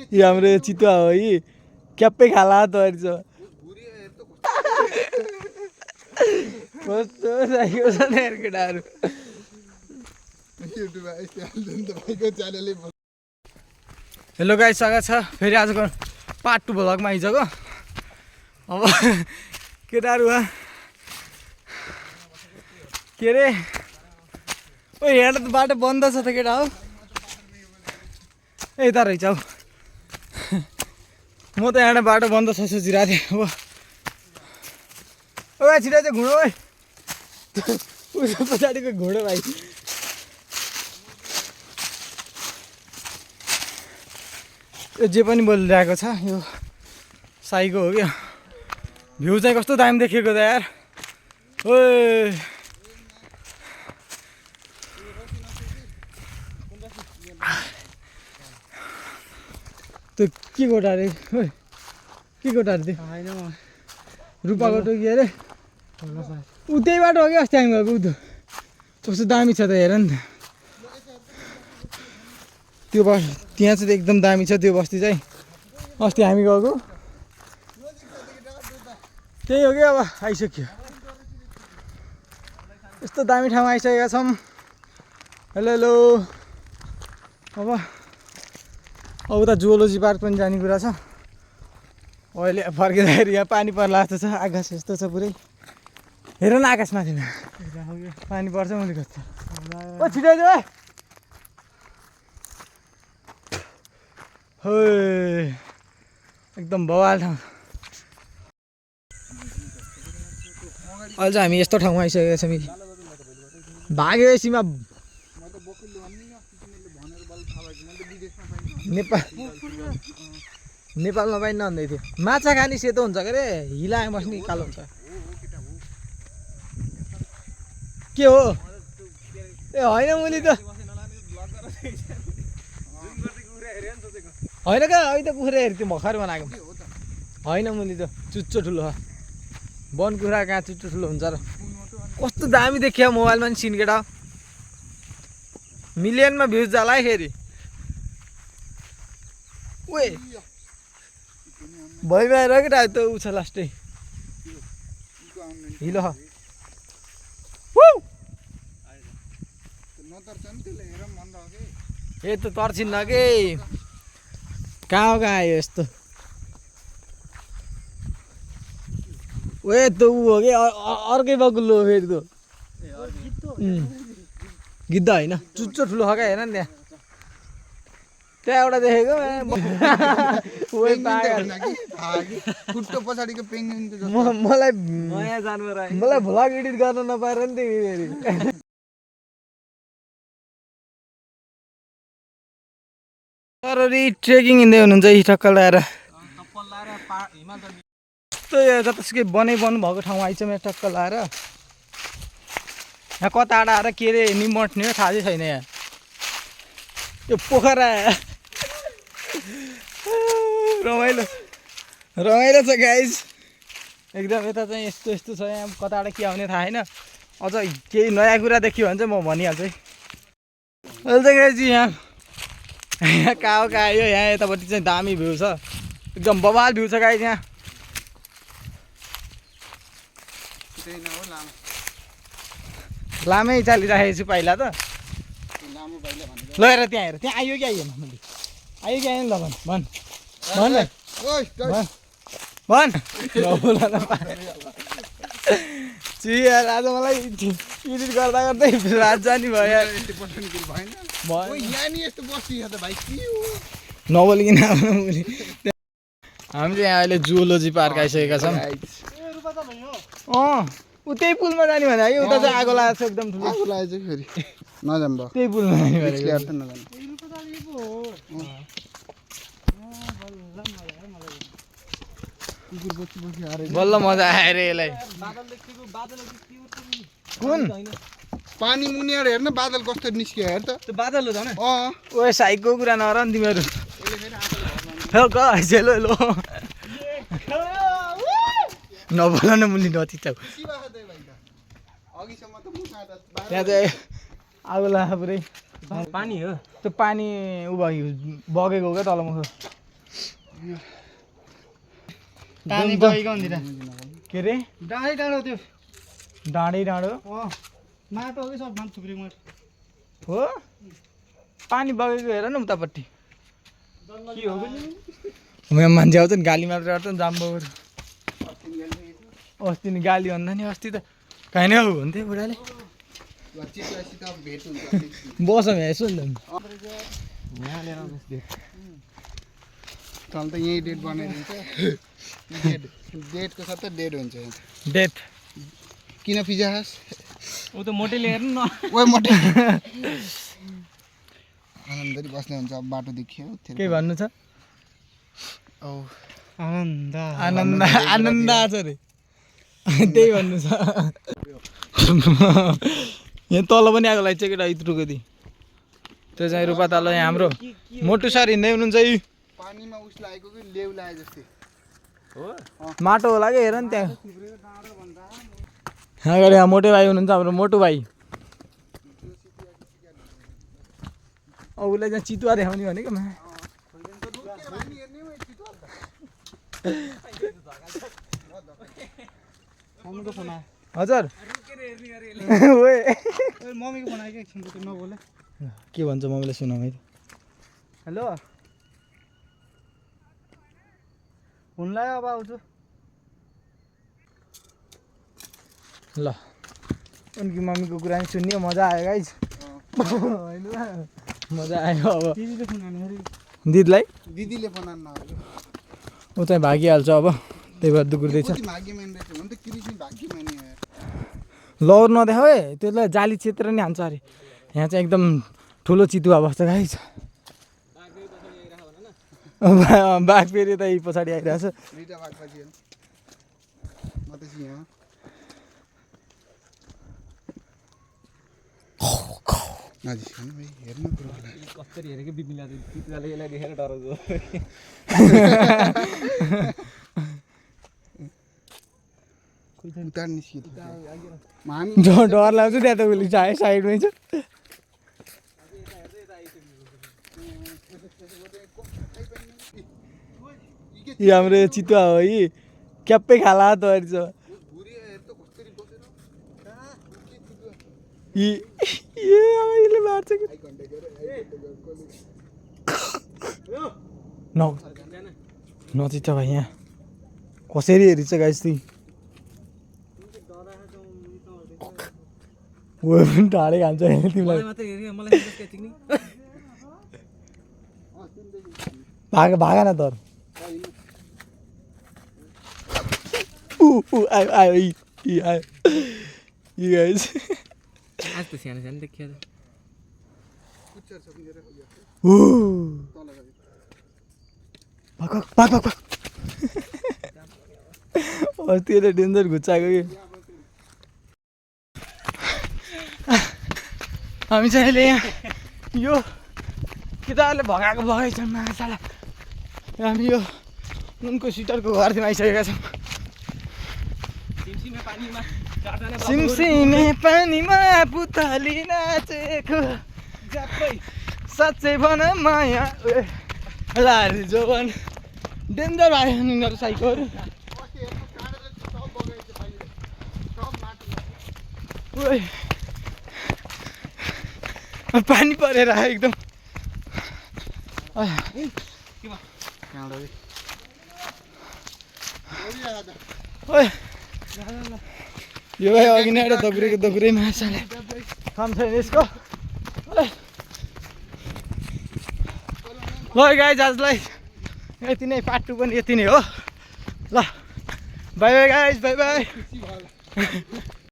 यो हाम्रो चितुवा हो यी क्याप्पै खाला तर्छ कस्तो साइको छ नि केटाहरू हेलो गाइस स्वागत छ फेरि आजको पार्ट 2 भ्लगमा आइसक्यो अब केटाहरू के अरे ओ हेर्न त बाटो बन्द छ त केटा हो ए यता रहेछ हौ म त यहाँ बाटो बन्द छ सोचिरहेको थिएँ अब ओ छिटो चाहिँ घुँडो है उसको पछाडिको घुँडो भाइ यो जे पनि बोलिरहेको छ यो साईको हो क्या भ्यू चाहिँ कस्तो दामी देखेको त यार ओए त्यो के गोटा अरे ओए के गोटा अरे त्यो रूपाको टोकी अरे ऊ त्यही बाटो हो कि अस्ति हामी गएको ऊ त कस्तो दामी छ त हेर नि त त्यो बस त्यहाँ चाहिँ एकदम दामी छ त्यो बस्ती चाहिँ अस्ति हामी गएको त्यही हो कि अब आइसक्यो यस्तो दामी ठाउँमा आइसकेका छौँ हेलो हेलो अब उता जुओलोजी पार्क पनि जाने कुरा छ अहिले फर्किँदाखेरि यहाँ पानी पर्ला जस्तो छ आकाश यस्तो छ पुरै हेर न आकाश माथि पानी पर्छ मैले कस्तो ओ छिटो है हो एकदम बवाल ठाउँ अहिले चाहिँ हामी यस्तो ठाउँमा आइसकेका छौँ भाग्यो सीमा नेपालमा पनि नहुँदै थियो माछा खाने सेतो हुन्छ के अरे हिलाए बस्ने कालो हुन्छ के हो ए होइन मैले त होइन क्या अहिले त कुखुरा हेरेँ त्यो भर्खर बनाएको होइन मैले त चुच्चो ठुलो वन कुखुरा कहाँ चुच्चो ठुलो हुन्छ र कस्तो दामी देखियो मोबाइलमा नि सिन केटा मिलियनमा भ्युज जाला है फेरि ओए भइमा आएर केटा त ऊ छ लास्टै हिलो ए त तर्सिन्न कि कहाँ आयो यस्तो ओए त ऊ हो कि अर्कै बगुल्लो हो फेरि त गिद्ध होइन चुच्चो ठुलो खका हेर नि त्यहाँ एउटा देखेको मलाई भ्लग एडिट गर्न नपाएर नि त्यो फेरि ट्रेकिङ हिँड्दै हुनुहुन्छ यी ठक्क लगाएर यस्तो जतासुकै बनाउनु भएको ठाउँमा आइछ मेरो टक्क लाएर यहाँ कता आएर के अरे निमट्ने हो थाहा चाहिँ छैन यहाँ यो पोखरा रमाइलो रमाइलो छ गाइज एकदम यता चाहिँ यस्तो यस्तो छ यहाँ कताबाट के आउने थाहा छैन अझ केही नयाँ कुरा देखियो भने चाहिँ म भनिहाल्छु है अहिले चाहिँ गाइज यहाँ कहाँ आयो यहाँ यतापट्टि चाहिँ दामी भ्यू छ एकदम बवाल भ्यू छ गाइज यहाँ लामै चालिराखेको छु पहिला त ल हेर त्यहाँ हेर त्यहाँ आयो कि आइएन मैले आयो कि आएन ल भन भन भन भन यार आज मलाई एडिट गर्दा गर्दै रात जाने भयो यार नबोलिकन हामी चाहिँ यहाँ अहिले जुओलोजी पार्क आइसकेका छौँ ऊ त्यही पुलमा जाने भने है उता चाहिँ आगो लागेको छ एकदम ठुलो आगो लागेको छ फेरि नजाम भयो त्यही पुलमा जाने बल्ल मजा आयो रे यसलाई कुन पानी मुनिएर हेर्न बादल कस्तो निस्कियो हेर त त्यो बादल हो झन् ओए साइकको कुरा नगर नि तिमीहरू हेलो हेलो नबोल न मुली नचिचाउ त्यहाँ चाहिँ आगो लाग्यो पुरै पानी हो त्यो पानी उ भयो बगेको क्या तलमुख पानी बगेको भन्दिरा के रे डाँडै डाँडो त्यो डाँडै डाँडो माटो हो कि सब मान्छे थुप्रै माटो हो पानी बगेको हेर न उतापट्टि के हो यहाँ मान्छे आउँछ नि गाली मात्र गर्छ नि जाम्बोहरू अस्ति नि गाली भन्दा नि अस्ति त कहीँ नै हो भन्थ्यो बुढाले बसौँ यहाँ यसो नि तल त यहीँ डेट बनाइदिन्छ डेटको साथ डेट हुन्छ डेथ किन पिज्जा खास ऊ त मोटेले हेर्नु न ओ मोटे आनन्दरी बस्ने हुन्छ अब बाटो देखियो के भन्नु छ औ आनन्द आनन्द आनन्द छ रे त्यही भन्नु छ यहाँ तल पनि आएको लागि चाहिँ केटा इत्रुको दि त्यो चाहिँ रूपा तल यहाँ हाम्रो मोटु सर हिँड्दै हुनुहुन्छ है पानीमा उस लागेको कि लेउ लागे जस्तै हो माटो होला कि हेर नि त्यहाँ अगाडि यहाँ मोटे भाइ हुनुहुन्छ हाम्रो मोटु भाइ उसलाई चाहिँ चितुवा देखाउने भनेको हजुर मम्मीको बनाएको एकछिन नबोले के भन्छ मम्मीले सुनाऊ है हेलो हुनलाई अब आउँछु ल उनकी मम्मीको कुरा नि सुन्यो मजा आयो गाइज होइन मजा आयो अब दिदीले फोन दिदीलाई दिदीले फोन आन्न ऊ चाहिँ भागिहाल्छ अब त्यही भएर दुख्दैछ भाग्यमान रहेछ भने त कृष्ण भाग्यमानी हो लौर नदेखाऊ है त्यसलाई जाली क्षेत्र नि हान्छ अरे यहाँ चाहिँ एकदम ठुलो चितुवा बस्छ गाइज बाघ फेरि त पछाडि आइरहेछ दुईटा बाघ पछि म त यहाँ नजिक भाइ हेर्नु कुरोलाई कसरी हेरेको बिपिनले चितुवाले यसलाई देखेर डराउँछ उतार निस्कियो डर लाग्छ त्यहाँ त उसले चाहे साइडमै छ यो हाम्रो चितुवा हो यी क्याप्पै खाला त छ यसले मार्छ कि नचित्त भाइ यहाँ कसरी हेरिन्छ गाइस ती पनि ढाडै खान्छ तिमीलाई भागा न तर आयो आयो आयो गाइस आज त सानो सानो देखियो अस्ति यसले डेन्जर घुच्चाएको कि हामी चाहिँ अहिले यहाँ यो केटाहरूले भगाएको भगाइ छन् माछालाई हामी यो नुनको सिटरको घरतिर आइसकेका छौँ सिमसिमे पानीमा पुतली नाचेको साँच्चै भन माया लारी जोवन डेन्जर भयो यिनीहरू साइकोहरू पानी परेर एकदम यो भाइ अघि नै एउटा दगुरे माछाले काम छैन यसको ल गाइज आजलाई यति नै पार्ट 2 पनि यति नै हो ल by by guys by by